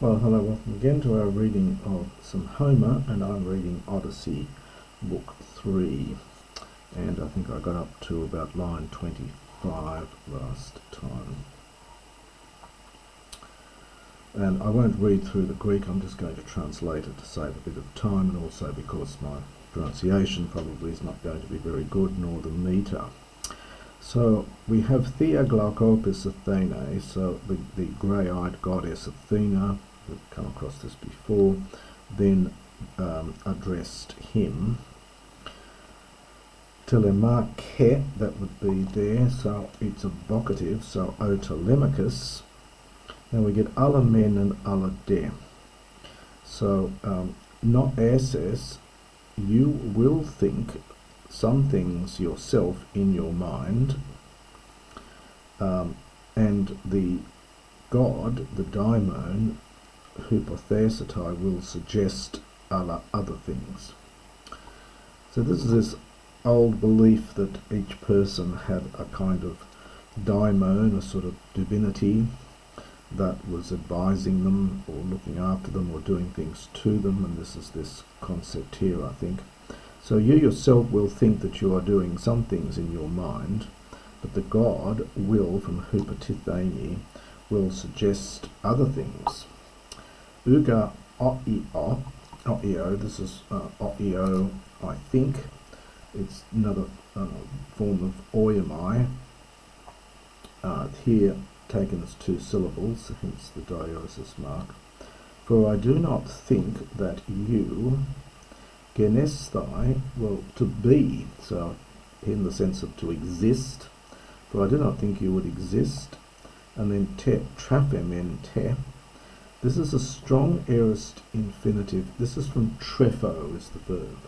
Well, hello, welcome again to our reading of some Homer, and I'm reading Odyssey, Book 3, and I think I got up to about line 25 last time. And I won't read through the Greek, I'm just going to translate it to save a bit of time, and also because my pronunciation probably is not going to be very good, nor the meter. So we have Theaglaukopis Athena, so the grey-eyed goddess Athena. We've come across this before, then addressed him. Telemachos, that would be there, so it's a vocative, so O Telemachos. Now we get Alamen and Alade. So not says, you will think some things yourself in your mind, and the god, the daimon, Peisistratos, will suggest other things. So this is this old belief that each person had a kind of daimon, a sort of divinity that was advising them or looking after them or doing things to them, and this is this concept here, I think. So you yourself will think that you are doing some things in your mind, but the god will, from Peisistratos, will suggest other things. Uga oio, this is oio, I think. It's another form of oiamai. Here taken as two syllables, hence the diaeresis mark. For I do not think that you, genesthai, well, to be, so in the sense of to exist, for I do not think you would exist, and then te, traphemen te. This is a strong aorist infinitive. This is from trepho, is the verb.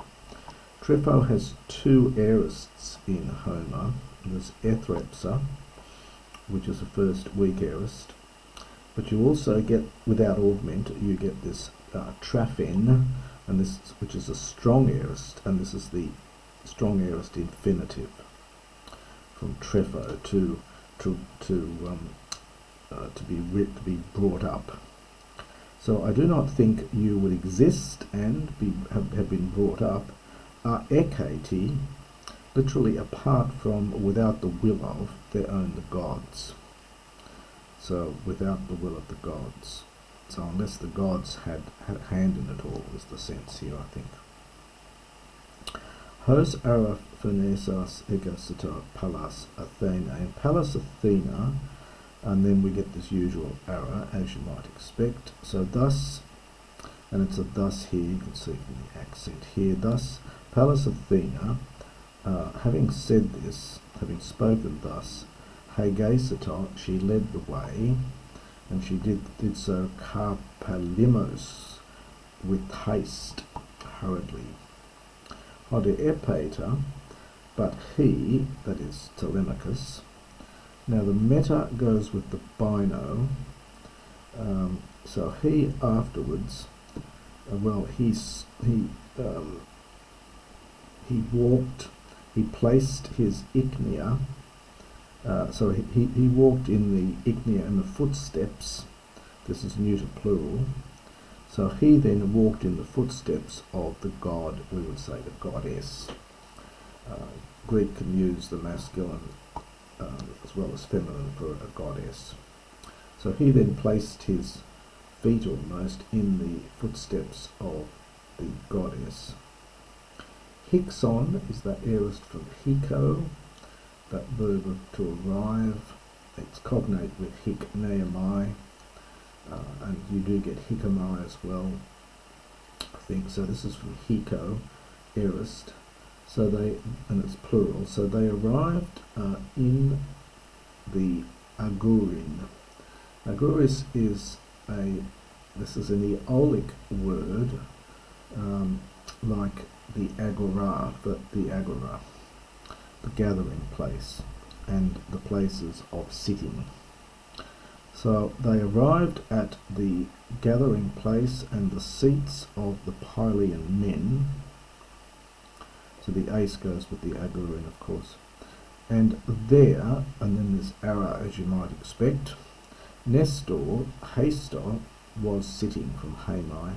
Trepho has two aorists in Homer. There's ethrepsa, which is the first weak aorist, but you also get, without augment, you get this traphen, and this, which is a strong aorist, and this is the strong aorist infinitive from trepho, to be brought up. So I do not think you would exist and have been brought up, ekati, literally apart from, without the will of, their own the gods. So without the will of the gods. So unless the gods had a hand in it all, is the sense here, I think. Hos araphanesas egasita Pylos Athena, and Pylos Athena, and then we get this usual ara, as you might expect. So thus, and it's a thus here, you can see from the accent here, thus, Pylos Athena, having said this, having spoken thus, Peisistratos, she led the way, and she did so karpalimos, with haste, hurriedly. Hode epater, but he, that is Telemachos. Now the meta goes with the bino, so he afterwards, he walked, he placed his ichnia, so he walked in the ichnia and the footsteps, this is neuter plural, so he then walked in the footsteps of the god, we would say the goddess. Greek can use the masculine as well as feminine for a goddess. So he then placed his feet almost in the footsteps of the goddess. Hixon is that aorist from hiko, that verb of to arrive. It's cognate with hic neomai, and you do get hicamai as well, I think. So this is from hiko, aorist. So they, and it's plural, so they arrived in the agurin. Aguris is this is an Aeolic word, like the agora, the gathering place, and the places of sitting. So they arrived at the gathering place and the seats of the Pylian men. So the ace goes with the agurin, of course. And there, and then there's ara, as you might expect, Nestor, Nestor, was sitting from Hamai.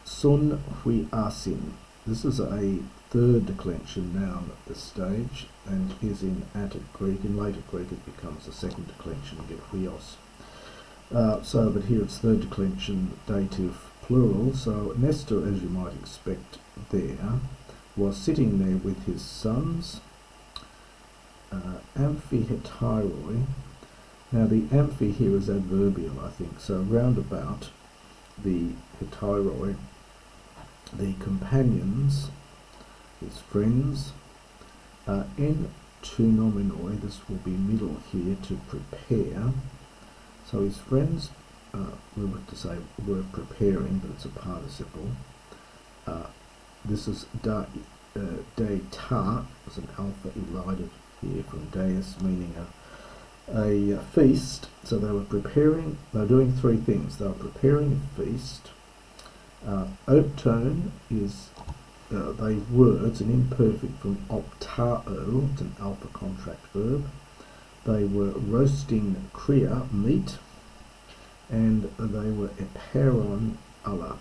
Sun hui asin. This is a third declension noun at this stage, and is in Attic Greek. In later Greek it becomes a second declension, you get huios. But here it's third declension dative plural. So Nestor, as you might expect there, was sitting there with his sons, amphihetiroi. Now the amphi here is adverbial, I think, so round about the hetiroi, the companions, his friends, en tu nominoi, this will be middle here, to prepare. So his friends, we were to say were preparing, but it's a participle. This is de ta, as an alpha elided here from deus, meaning a feast. So they were preparing, they were doing three things. They were preparing a feast. Optone is, they were, it's an imperfect from optao, it's an alpha contract verb. They were roasting kriya, meat, and they were eperon ala.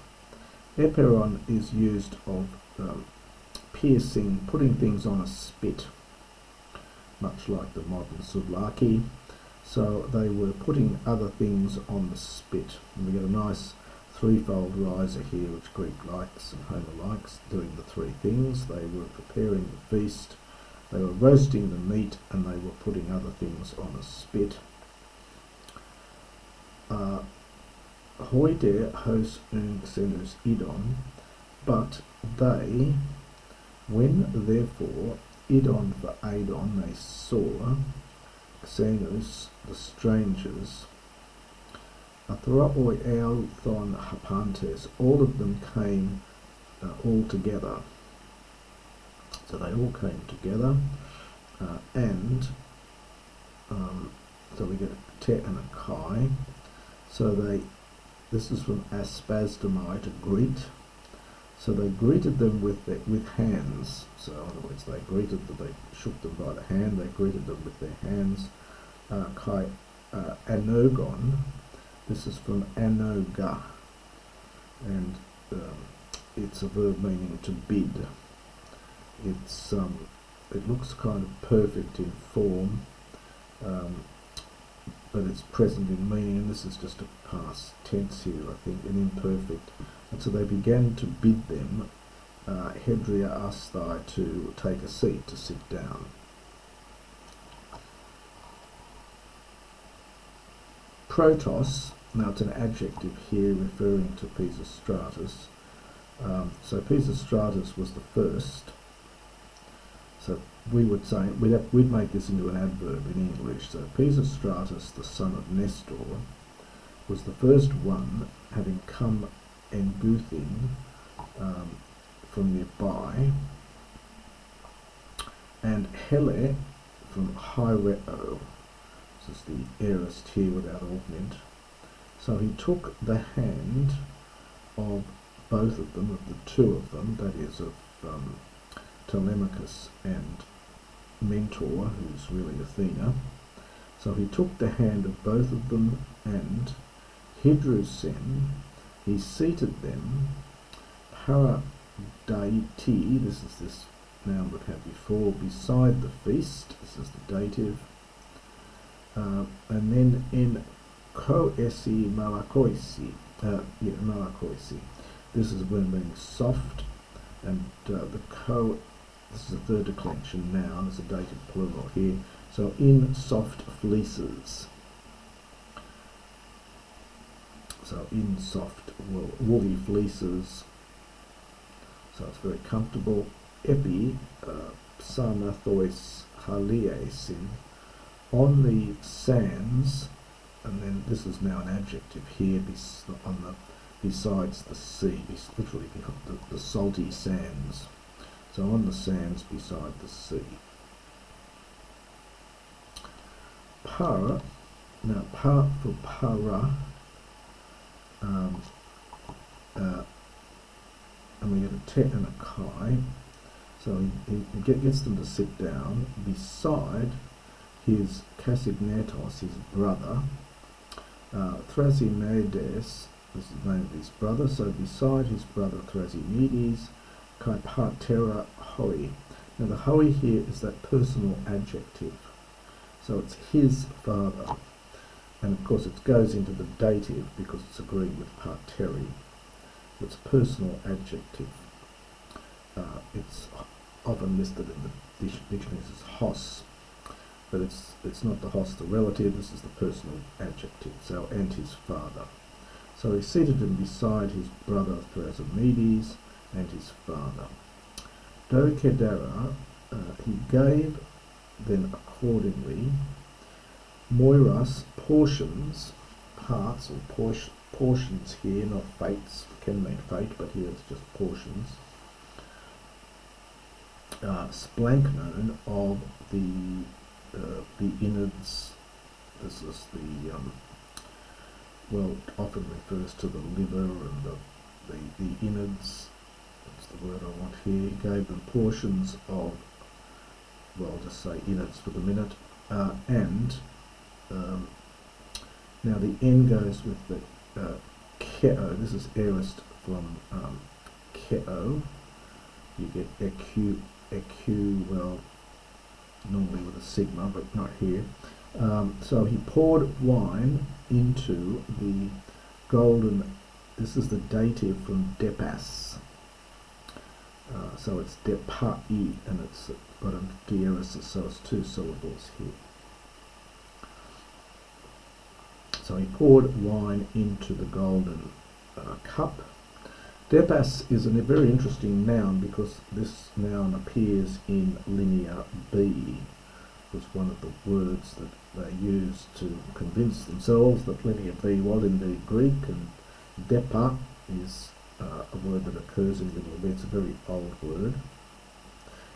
Eperon is used of piercing, putting things on a spit, much like the modern souvlaki. So they were putting other things on the spit. And we get a nice threefold riser here, which Greek likes and Homer likes, doing the three things. They were preparing the feast, they were roasting the meat, and they were putting other things on a spit. Hoide hos xenus idon, but they, when therefore idon for Adon, they saw xenus, the strangers, athroi elthon hapantes, all of them came all together. So they all came together, and so we get a te and a kai. So this is from aspasdomai, to greet. So they greeted them with hands. So in other words, they greeted them, they shook them by the hand, they greeted them with their hands. Kai anogon, this is from anoga, and it's a verb meaning to bid. It's it looks kind of perfect in form, but it's present in meaning, and this is just a past tense here, I think, an imperfect. And so they began to bid them, hedria asthai, to take a seat, to sit down. Protos, now it's an adjective here referring to Peisistratos. So Peisistratos was the first. So we would say, we'd make this into an adverb in English. So Peisistratos, the son of Nestor, was the first one, having come enguthin from nearby, and Hele from Hyreo. This is the aorist here without augment. So he took the hand of both of them, of the two of them, that is of Telemachos and Mentor, who's really Athena. So he took the hand of both of them, and Hydrusen, he seated them, para daiti, this is this noun we've had before, beside the feast, this is the dative, and then in koesi malakoisi, malakoisi, this is a verb meaning soft, and this is a third declension noun, it's a dative plural here, so in soft fleeces. So in soft, woolly fleeces, so it's very comfortable. Epi, psamathois haliesin, on the sands, and then this is now an adjective here, besides the sea, literally the salty sands. So on the sands beside the sea. Para, now para for para, and we get a te and a kai. So he gets them to sit down beside his Peisistratos, his brother, Thrasimedes, this is the name of his brother. So beside his brother Thrasymmedes, kai patera hoi. Now the hoi here is that personal adjective. So it's his father. And of course it goes into the dative because it's agreed with parteri. It's a personal adjective. It's often listed in the dictionaries as hos, but it's not the hos, the relative. This is the personal adjective. So, and his father. So he seated him beside his brother Thrasymmedes and his father. Do kedera, he gave then accordingly moiras, portions, parts or portions here, not fates, can mean fate, but here it's just portions. Splanknon of the innards. This is the well, often refers to the liver and the innards. That's the word I want here. He gave them portions of, well, I'll just say innards for the minute, and now the N goes with the keo. This is aorist from keo. You get eq, well, normally with a sigma, but not here. So he poured wine into the golden, this is the dative from depas. So it's depai, and it's got a diaeresis, so it's two syllables here. So he poured wine into the golden cup. Depas is a very interesting noun because this noun appears in linear B. It was one of the words that they used to convince themselves that linear B was indeed Greek, and depa is a word that occurs in linear B. It's a very old word.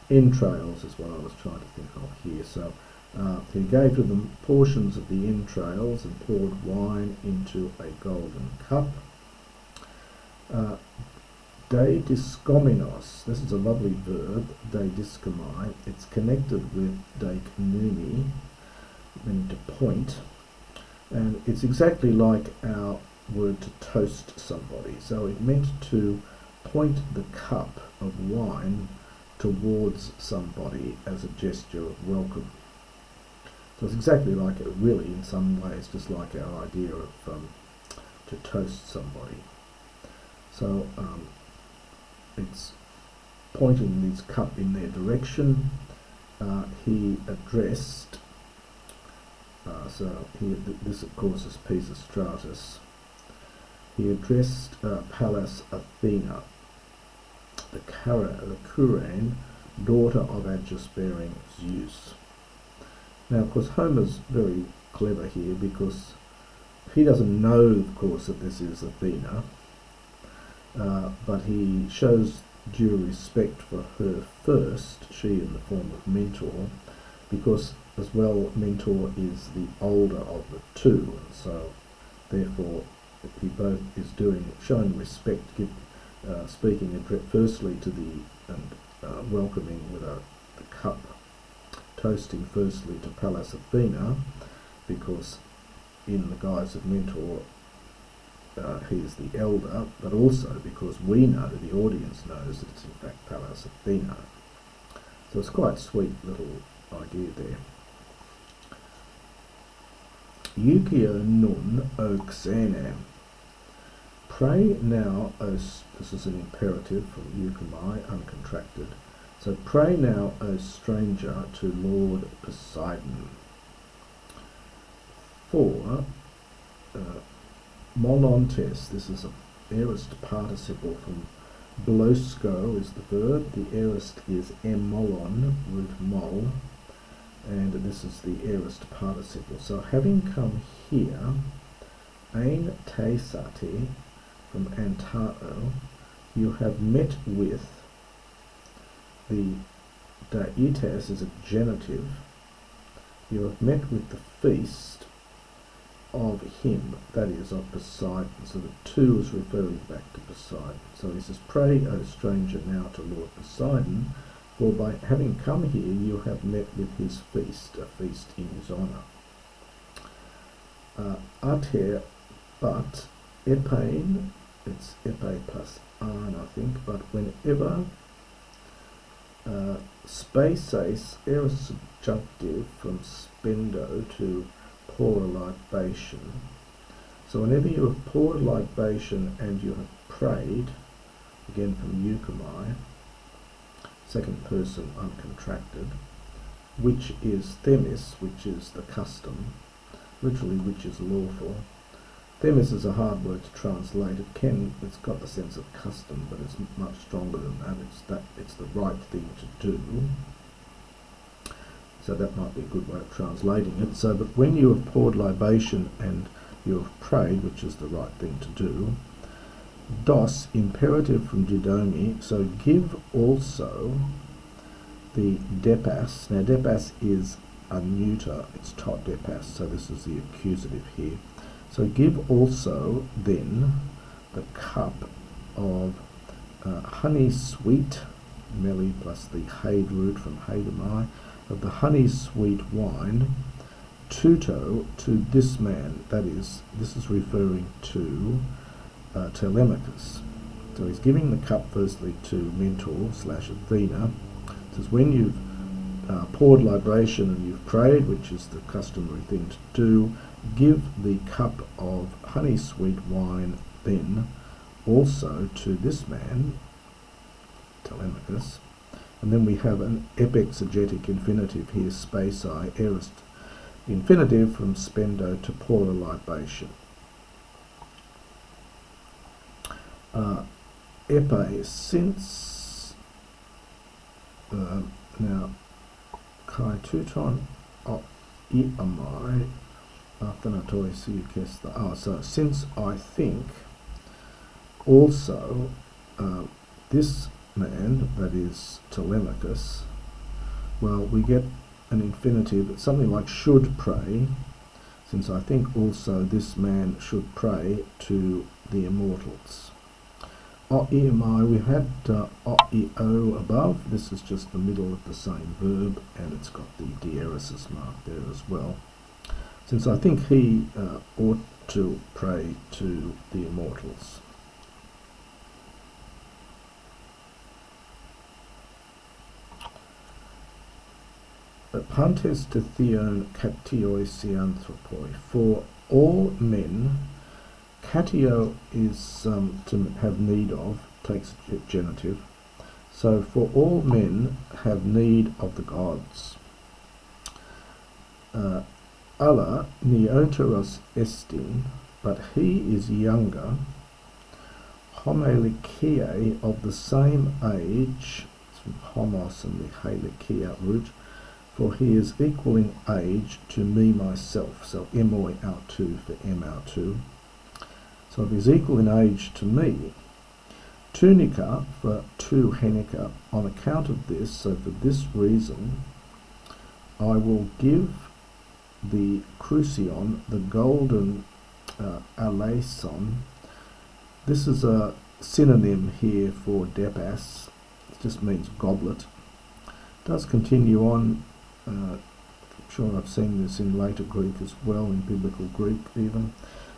Entrails is what I was trying to think of here. So he gave to them portions of the entrails and poured wine into a golden cup. De diskominos, this is a lovely verb, de diskomai. It's connected with de knumi, meaning to point, and it's exactly like our word to toast somebody. So it meant to point the cup of wine towards somebody as a gesture of welcome. So it's exactly like it, really, in some ways, just like our idea of to toast somebody. So it's pointing this cup in their direction. He addressed, this of course is Peisistratos. He addressed Pallas Athena, the Curane, daughter of Aegis-bearing Zeus. Now, of course, Homer's very clever here because he doesn't know, of course, that this is Athena, but he shows due respect for her first, she in the form of Mentor, because as well Mentor is the older of the two, and so therefore he both is showing respect, speaking firstly to and welcoming with the cup, toasting firstly to Pallas Athena, because in the guise of Mentor he is the elder, but also because we know, the audience knows, that it's in fact Pallas Athena. So it's quite a sweet little idea there. Eukio nun o xene. Pray now, O, this is an imperative from euchomai, uncontracted. So pray now, O stranger, to Lord Poseidon. For molontes, this is an aorist participle from blosko is the verb, the aorist is emolon, root mol, and this is the aorist participle. So having come here, ein teisate, from antao, you have met with, the daites is a genitive, you have met with the feast of him, that is, of Poseidon. So the two is referring back to Poseidon. So he says, pray, O stranger, now to Lord Poseidon, for by having come here you have met with his feast, a feast in his honour. Ater, but epane, it's epe plus an, I think, but whenever space ace, aorist subjunctive from spendo to pour a libation. So whenever you have poured a libation and you have prayed, again from euchomai, second person uncontracted, which is themis, which is the custom, literally which is lawful. Themis is a hard word to translate. It's got the sense of custom, but it's much stronger than that. It's the right thing to do. So that might be a good way of translating it. So, but when you have poured libation and you have prayed, which is the right thing to do, dos, imperative from didomi, so give also the depas. Now depas is a neuter, it's tot depas, so this is the accusative here. So give also then the cup of honey sweet, meli plus the haid root from haidamai, of the honey sweet wine, tuto, to this man. That is, this is referring to Telemachos. So he's giving the cup firstly to Mentor / Athena. It says when you've poured libation and you've prayed, which is the customary thing to do, give the cup of honey sweet wine then also to this man, Telemachos. And then we have an epexegetic infinitive here, space I, aorist infinitive from spendo to pour a libation. Epe, since now kai tuton I amai Athanatoi siukesta. So since I think also this man, that is Telemachos, well, we get an infinitive, it's something like should pray, since I think also this man should pray to the immortals. O-E-M-I, we had O-E-O above, this is just the middle of the same verb, and it's got the diaeresis mark there as well. Since I think he ought to pray to the immortals. Pantes to theon katioi sianthropoi. For all men, katio is to have need of, takes a genitive. So for all men have need of the gods. Allah neoteros estin, but he is younger, homelikiae, of the same age, it's from homos and the helikia root, for he is equal in age to me myself, so emoi out2 for m out2. So if he's equal in age to me, tunica for tu henica, on account of this, so for this reason, I will give the crucion, the golden aleison. This is a synonym here for depas. It just means goblet. It does continue on. I'm sure I've seen this in later Greek as well, in biblical Greek even.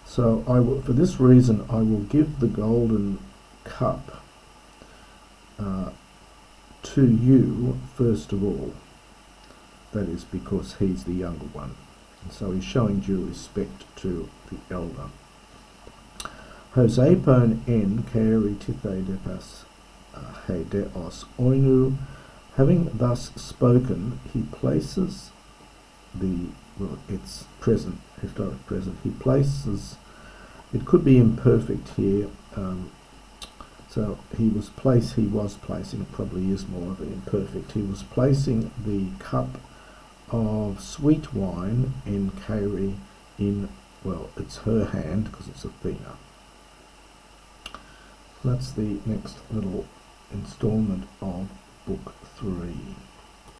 So I will, for this reason, I will give the golden cup to you first of all. That is because he's the younger one. And so he's showing due respect to the elder. Hosepon en kaeri tithe depas heideos oinu. Having thus spoken, he places the, well, it's present, historic present, he places, it could be imperfect here, so he was placing, probably is more of an imperfect, he was placing the cup of sweet wine in kaeri in, well, it's her hand because it's Athena. That's the next little installment of Book 3.